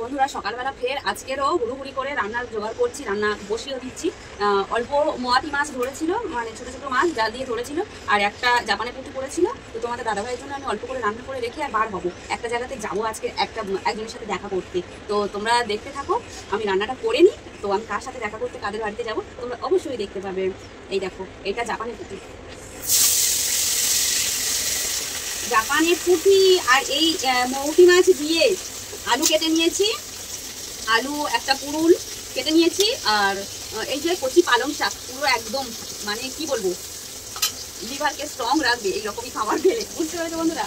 বন্ধুরা সকালবেলা ফের আজকেরও হুড়ুহুড়ি করে রান্নার জোগাড় করছি, রান্না বসিয়ে দিচ্ছি। অল্প মোয়াতি মাছ ধরেছিল, মানে ছোটো ছোটো মাছ জাল দিয়ে ধরেছিল, আর একটা জাপানের পুঁটি পড়েছিল। তো তোমাদের দাদাভাইয়ের জন্য আমি অল্প করে রান্না করে রেখে আর বার হবো, একটা জায়গাতে যাবো আজকে একজনের সাথে দেখা করতে। তো তোমরা দেখতে থাকো, আমি রান্নাটা করে নিই। তো আমি কার সাথে দেখা করতে কাদের বাড়িতে যাবো তোমরা অবশ্যই দেখতে পাবে। এই দেখো, এটা জাপানের পুঁটি, জাপানের পুঁটি আর এই মৌটি মাছ দিয়ে আলু কেটে নিয়েছি, আলু একটা পুরুল কেটে নিয়েছি, আর এই যে কচি পালং শাক, পুরো একদম মানে কি বলবো, লিভারকে স্ট্রং রাখবে এইরকমই খাবার খেলে, বুঝতে পেরেছো বন্ধুরা?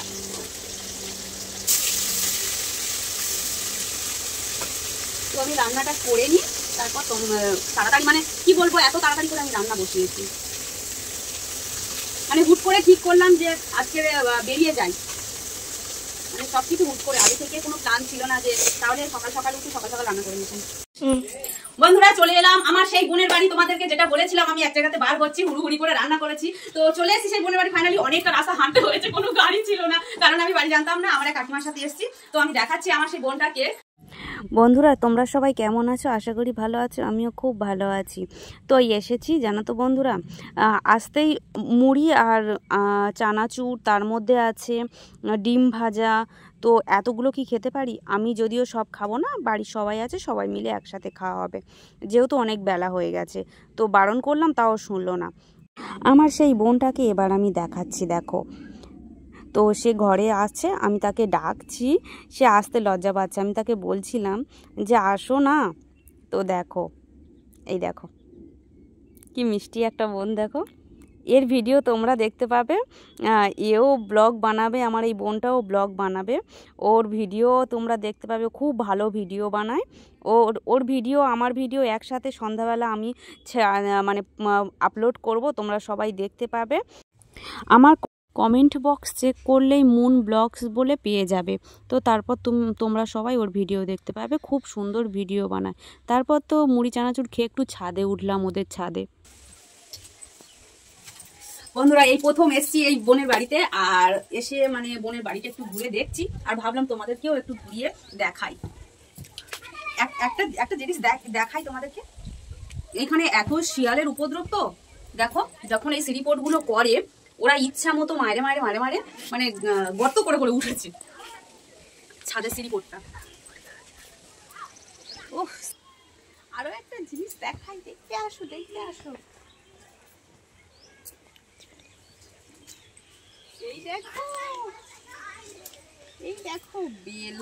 তো আমি রান্নাটা করে নিই, তারপর তাড়াতাড়ি, মানে কি বলবো, এত তাড়াতাড়ি করে আমি রান্না বসিয়েছি। মানে হুট করে ঠিক করলাম যে আজকে বেরিয়ে যাই, মানে সব কিছু হুট করে, আগে থেকে কোনো প্ল্যান ছিল না যে তাহলে সকাল সকাল উঠে সকাল সকাল রান্না করে নিয়েছেন। বন্ধুরা চলে এলাম আমার সেই বোনের বাড়ি, তোমাদেরকে যেটা বলেছিলাম আমি এক জায়গাতে বার হচ্ছি, হুড়ুহুড়ি করে রান্না করেছি। তো চলে এসেছি সেই বোনের বাড়ি। ফাইনালি অনেকটা রাস্তা হাঁটতে হয়েছে, কোনো গাড়ি ছিল না, কারণ আমি বাড়ি জানতাম না, আমার এক কাকিমার সাথে এসেছি। তো আমি দেখাচ্ছি আমার সেই বোনটাকে। বন্ধুরা তোমরা সবাই কেমন আছো? আশা করি ভালো আছো, আমিও খুব ভালো আছি। তো এসেছি জানো তো বন্ধুরা, আসতেই মুড়ি আর চানাচুর, তার মধ্যে আছে ডিম ভাজা। তো এতগুলো কি খেতে পারি? আমি যদিও সব খাবো না, বাড়ির সবাই আছে, সবাই মিলে একসাথে খাওয়া হবে, যেহেতু অনেক বেলা হয়ে গেছে। তো বারণ করলাম, তাও শুনলো না। আমার সেই বোনটাকে এবার আমি দেখাচ্ছি, দেখো। তো সে ঘরে আসছে, আমি তাকে ডাকছি, সে আসতে লজ্জা পাচ্ছে। আমি তাকে বলছিলাম যে আসো না। তো দেখো, এই দেখো কি মিষ্টি একটা বোন, দেখো। এর ভিডিও তোমরা দেখতে পাবে, এও ব্লগ বানাবে, আমার এই বোনটাও ব্লগ বানাবে। ওর ভিডিও তোমরা দেখতে পাবে, খুব ভালো ভিডিও বানায়। ওর ভিডিও আমার ভিডিও একসাথে সন্ধ্যাবেলা আমি মানে আপলোড করব, তোমরা সবাই দেখতে পাবে। আমার কমেন্ট বক্স চেক করলেই মুন ব্লগস বলে পেয়ে যাবে। তো তারপর তোমরা সবাই ওর ভিডিও দেখতে পাবে, খুব সুন্দর ভিডিও বানায়। তারপর তো মুড়ি চানাচুর খেয়ে একটু ছাদে উঠলাম, ওদের ছাদে। বন্ধুরা এই প্রথম এসছি এই বোনের বাড়িতে, আর এসে মানে বোনের বাড়িটা একটু ঘুরে দেখছি, আর ভাবলাম তোমাদেরকেও একটু ঘুরিয়ে দেখাই। একটা জিনিস দেখাই তোমাদেরকে। এখানে এত শিয়ালের উপদ্রব, তো দেখো যখন এই সিঁড়িপোর্ট গুলো করে, ওরা ইচ্ছা মতো মারে মারে মারে মারে মানে গর্ত করে করে উঠেছে ছাদের সিঁড়িপোর্টটা। ওহ, আরো একটা জিনিস দেখাই, দেখতে আসো দেখতে আসো। এই দেখো, এই দেখো বেল,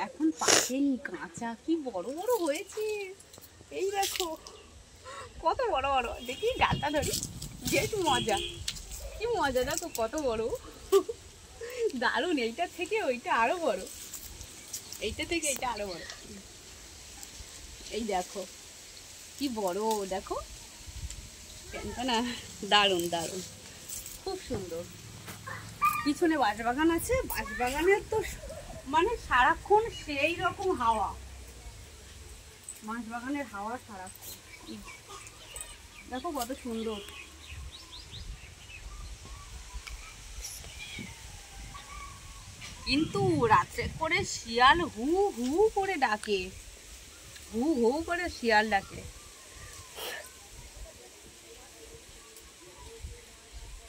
এখন পাকেনি, কাঁচা, কি বড় বড় হয়েছে। এই দেখো কত বড় বড়, দেখি ডালটা ধরি, বেশ মজা, কি মজা, দেখো কত বড়, দারুণ। এইটা থেকে ওইটা আরো বড়, এইটা থেকে এইটা আরো বড়। এই দেখো কি বড়, দেখো না, দারুণ দারুণ, খুব সুন্দর। পিছনে বাঁশবাগান আছে, বাঁশবাগানের তো মানে সারাক্ষণ সেই রকম হাওয়া, বাঁশবাগানের হাওয়া সারাক্ষণ। দেখো কত সুন্দর। কিন্তু রাত্রে করে শিয়াল হু হু করে ডাকে, হু হু করে শিয়াল ডাকে।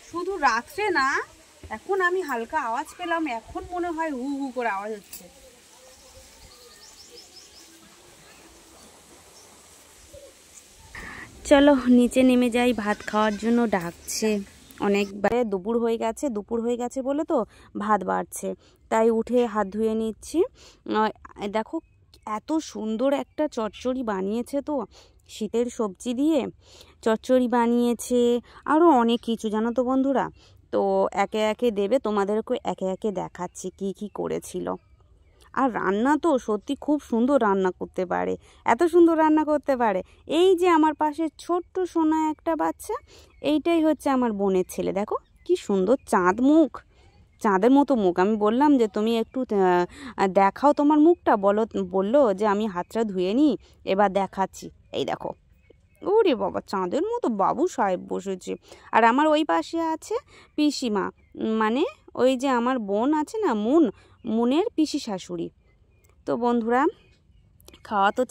শুধু রাত্রে না, এখন আমি হালকা আওয়াজ পেলাম, এখন মনে হয় হু হু করে আওয়াজ হচ্ছে। চলো নিচে নেমে যাই, ভাত খাওয়ার জন্য ডাকছে অনেকবারে। দুপুর হয়ে গেছে বলে তো ভাত বাড়ছে, তাই উঠে হাত ধুয়ে নিচ্ছি। দেখো এত সুন্দর একটা চচ্চড়ি বানিয়েছে, তো শীতের সবজি দিয়ে চচ্চড়ি বানিয়েছে, আরও অনেক কিছু জানো তো বন্ধুরা। তো একে একে দেবে, তোমাদেরকে একে একে দেখাচ্ছি কি কি করেছিল। আর রান্না তো সত্যি খুব সুন্দর রান্না করতে পারে, এত সুন্দর রান্না করতে পারে। এই যে আমার পাশে ছোট্ট সোনা একটা বাচ্চা, এইটাই হচ্ছে আমার বোনের ছেলে। দেখো কি সুন্দর চাঁদ মুখ, চাঁদের মতো মুখ। আমি বললাম যে তুমি একটু দেখাও তোমার মুখটা, বললো যে আমি হাতটা ধুয়ে নিই, এবার দেখাচ্ছি। এই দেখো, ওরে বাবা, চাঁদের মতো বাবু সাহেব বসেছে। আর আমার ওই পাশে আছে পিসিমা, মানে ওই যে আমার বোন আছে না, মুনের পিসি শাশুড়ি। তো বন্ধুরা খাওয়া তো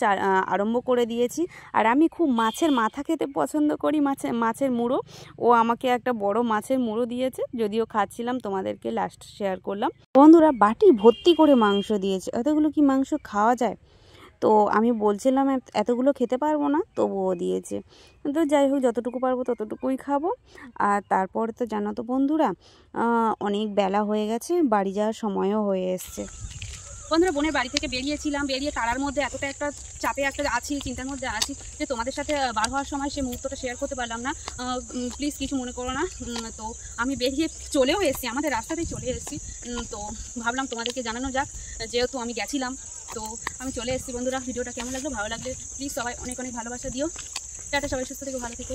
আরম্ভ করে দিয়েছি। আর আমি খুব মাছের মাথা খেতে পছন্দ করি, মাছের মুড়ো। ও আমাকে একটা বড় মাছের মুড়ো দিয়েছে, যদিও খাচ্ছিলাম, তোমাদেরকে লাস্ট শেয়ার করলাম। বন্ধুরা বাটি ভর্তি করে মাংস দিয়েছে, এতগুলো কি মাংস খাওয়া যায়? তো আমি বলছিলাম এতগুলো খেতে পারবো না, তবুও দিয়েছে। তো যাই হোক, যতটুকু পারবো ততটুকুই খাবো। আর তারপরে তো জানো তো বন্ধুরা, অনেক বেলা হয়ে গেছে, বাড়ি যাওয়ার সময়ও হয়ে এসছে। বন্ধুরা বোনের বাড়ি থেকে বেরিয়েছিলাম, বেরিয়ে তারার মধ্যে এতটা একটা চাপে আছি, চিন্তার মধ্যে আছি যে তোমাদের সাথে বার হওয়ার সময় সেই মুহূর্তটা শেয়ার করতে পারলাম না। প্লিজ কিছু মনে করো না। তো আমি বেরিয়ে চলেও এসেছি, আমাদের রাস্তাতেই চলে এসেছি। তো ভাবলাম তোমাদেরকে জানানো যাক, যেহেতু আমি গেছিলাম। তো আমি চলে এসেছি বন্ধুরা। ভিডিওটা কেমন লাগলো? ভালো লাগলে প্লিজ সবাই অনেক অনেক ভালোবাসা দিও। টাটা, সবাই সুস্থ থেকো, ভালো থেকো।